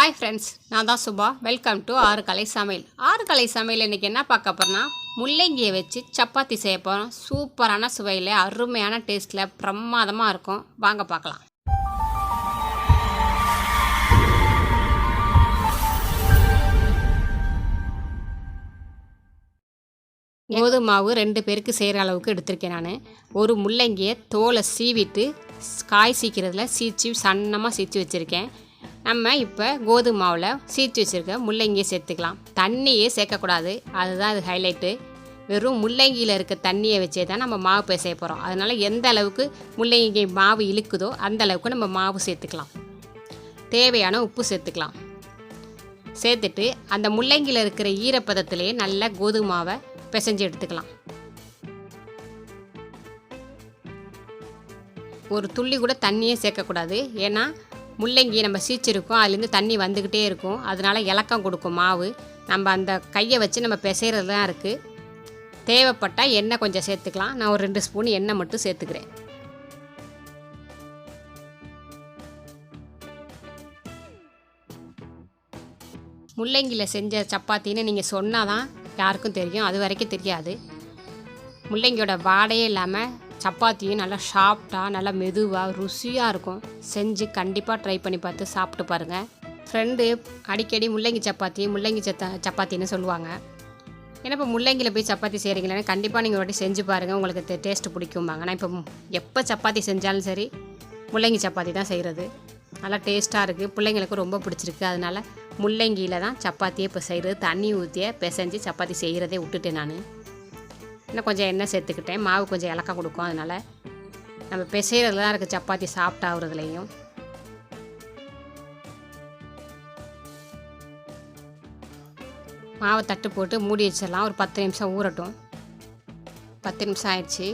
Hi friends, நான் தான் Subha. Welcome to ஆறு கலை சமையல். ஆறு கலை சமையல் இன்றைக்கி என்ன பார்க்க போகிறோன்னா, முள்ளங்கியை வச்சு சப்பாத்தி செய்ய போகிறோம். சூப்பரான சுவையில், அருமையான டேஸ்ட்டில், பிரமாதமாக இருக்கும். வாங்க பார்க்கலாம். கோதுமை மாவு 2 பேருக்கு செய்கிற அளவுக்கு எடுத்திருக்கேன். நான் ஒரு முள்ளங்கியை தோலை சீவிட்டு காய் சீக்கிறதுல சீச்சி சன்னமாக சீச்சி வச்சுருக்கேன். நம்ம இப்போ கோதுமை மாவில் சீச்சி வச்சுருக்க முள்ளங்கியை சேர்த்துக்கலாம். தண்ணியே சேர்க்கக்கூடாது, அதுதான் அது ஹைலைட்டு. வெறும் முள்ளங்கியில் இருக்க தண்ணியை வச்சே தான் நம்ம மாவு பிசைய போகிறோம். அதனால் எந்த அளவுக்கு முள்ளங்கி மாவு இழுக்குதோ அந்த அளவுக்கு நம்ம மாவு சேர்த்துக்கலாம். தேவையான உப்பு சேர்த்துக்கலாம். சேர்த்துட்டு அந்த முள்ளங்கியில் இருக்கிற ஈரப்பதத்திலேயே நல்லா கோதுமை மாவை பிசைஞ்சு எடுத்துக்கலாம். ஒரு துள்ளி கூட தண்ணியே சேர்க்கக்கூடாது. ஏன்னா முள்ளங்கி நம்ம சீச்சிருக்கோம், அதுலேருந்து தண்ணி வந்துக்கிட்டே இருக்கும். அதனால் இலக்கம் கொடுக்கும் மாவு. நம்ம அந்த கையை வச்சு நம்ம பிசைகிறது தான் இருக்குது. தேவைப்பட்டால் எண்ணெய் கொஞ்சம் சேர்த்துக்கலாம். நான் ஒரு 2 ஸ்பூன் எண்ணெய் மட்டும் சேர்த்துக்கிறேன். முள்ளங்கியில் செஞ்ச சப்பாத்தின்னு நீங்கள் சொன்னால் தான் யாருக்கும் தெரியும், அது வரைக்கும் தெரியாது. முள்ளங்கியோட வாடையே இல்லாமல் சப்பாத்தியும் நல்லா சாஃப்டாக, நல்லா மெதுவாக, ருசியாக இருக்கும். செஞ்சு கண்டிப்பாக ட்ரை பண்ணி பார்த்து சாப்பிட்டு பாருங்கள். ஃப்ரெண்டு அடிக்கடி முள்ளங்கி சப்பாத்தின்னு சொல்லுவாங்க. ஏன்னா இப்போ முள்ளங்கியில் போய் சப்பாத்தி செய்கிறீங்களேன்னு கண்டிப்பாக நீங்கள் ஒரு வாட்டி செஞ்சு பாருங்கள், உங்களுக்கு டேஸ்ட்டு பிடிக்கும்பாங்க. நான் இப்போ எப்போ சப்பாத்தி செஞ்சாலும் சரி முள்ளங்கி சப்பாத்தி தான் செய்கிறது. நல்லா டேஸ்ட்டாக இருக்குது, பிள்ளைங்களுக்கு ரொம்ப பிடிச்சிருக்கு. அதனால் முள்ளங்கியில் தான் சப்பாத்தியே இப்போ செய்கிறது. தண்ணி ஊற்றிய பிசைஞ்சு சப்பாத்தி செய்கிறதே விட்டுட்டேன். நான் இன்னும் கொஞ்சம் எண்ணெய் சேர்த்துக்கிட்டேன். மாவு கொஞ்சம் இலக்கம் கொடுக்கும். அதனால் நம்ம பிசைகிறதுல தான் இருக்குது சப்பாத்தி சாஃப்ட் ஆகுறதுலையும். மாவை தட்டு போட்டு மூடி வச்சிடலாம். ஒரு 10 நிமிஷம் ஊறட்டும். 10 நிமிஷம் ஆயிடுச்சு.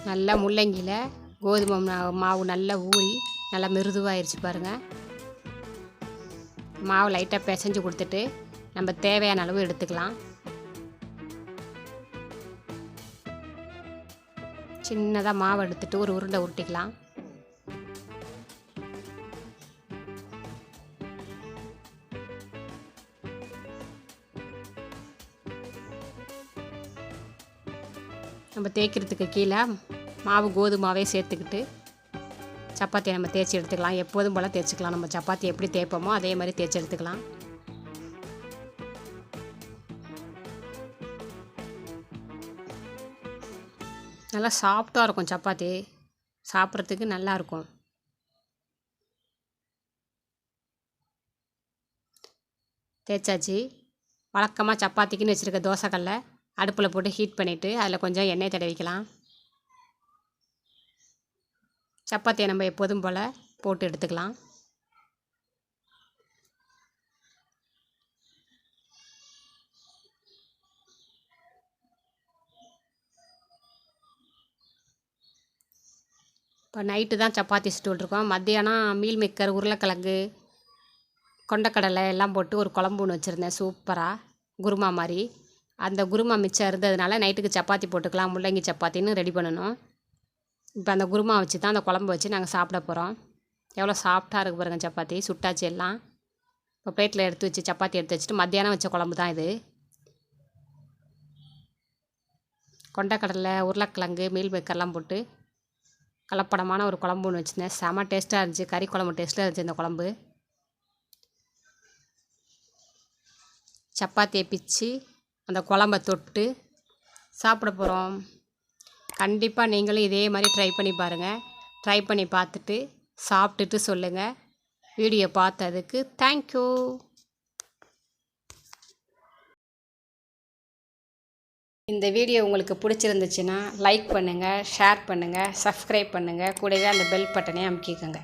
நல்லா முள்ளங்கியில் கோதுமை மாவு நல்லா ஊறி நல்லா மிருதுவாகிடுச்சு பாருங்கள். மாவு லைட்டாக பிசைஞ்சு கொடுத்துட்டு நம்ம தேவையான அளவு எடுத்துக்கலாம். சின்னதாக மாவு எடுத்துட்டு ஒரு உருண்டை உருட்டிக்கலாம். நம்ம தேய்க்கிறதுக்கு கீழே மாவு கோதுமாவே சேர்த்துக்கிட்டு சப்பாத்தியை நம்ம தேய்ச்சி எடுத்துக்கலாம். எப்போதும் போல் தேய்ச்சிக்கலாம். நம்ம சப்பாத்தி எப்படி தேய்ப்போமோ அதே மாதிரி தேய்ச்சி எடுத்துக்கலாம். நல்லா சாஃப்டாக இருக்கும் சப்பாத்தி, சாப்பிட்றதுக்கு நல்லாயிருக்கும். தேய்ச்சாச்சு. வழக்கமாக சப்பாத்திக்குன்னு வச்சுருக்க தோசைக்கல்லை அடுப்பில் போட்டு ஹீட் பண்ணிவிட்டு அதில் கொஞ்சம் எண்ணெய் தடவிக்கலாம். சப்பாத்தியை நம்ம எப்போதும் போல் போட்டு எடுத்துக்கலாம். இப்போ நைட்டு தான் சப்பாத்தி சுட்டுருக்கோம். மத்தியானம் மீல் மேக்கர், உருளைக்கிழங்கு, கொண்டக்கடலை எல்லாம் போட்டு ஒரு குழம்பு ஒன்று வச்சுருந்தேன் சூப்பராக, குருமா மாதிரி. அந்த குருமா மிச்சம் இருந்ததுனால நைட்டுக்கு சப்பாத்தி போட்டுக்கலாம், முள்ளங்கி சப்பாத்தின்னு ரெடி பண்ணணும். இப்போ அந்த குருமா வச்சு தான் அந்த குழம்பு வச்சு நாங்கள் சாப்பிட போகிறோம். எவ்வளோ சாஃப்டாக இருக்குது பாருங்கள் சப்பாத்தி. சுட்டாச்சு எல்லாம். இப்போ பிளேட்டில் எடுத்து வச்சு சப்பாத்தி எடுத்து வச்சுட்டு மத்தியானம் வச்ச குழம்பு தான் இது. கொண்டக்கடலை, உருளைக்கிழங்கு, மீல் மேக்கர்லாம் போட்டு கலப்படமான ஒரு குழம்பு ஒன்று வச்சுருந்தேன். செம டேஸ்ட்டாக இருந்துச்சு. கறி குழம்பு டேஸ்ட்டாக இருந்துச்சு இந்த குழம்பு. சப்பாத்தியை பிச்சு அந்த குழம்பை தொட்டு சாப்பிட போகிறோம். கண்டிப்பாக நீங்களும் இதே மாதிரி ட்ரை பண்ணி பாருங்கள். ட்ரை பண்ணி பார்த்துட்டு சாப்பிட்டுட்டு சொல்லுங்கள். வீடியோ பார்த்ததுக்கு தேங்க்யூ. இந்த வீடியோ உங்களுக்கு பிடிச்சிருந்துச்சுன்னா லைக் பண்ணுங்கள், ஷேர் பண்ணுங்கள், சப்ஸ்கிரைப் பண்ணுங்கள். கூடவே அந்த பெல் பட்டனை அமுக்கிக்கோங்க.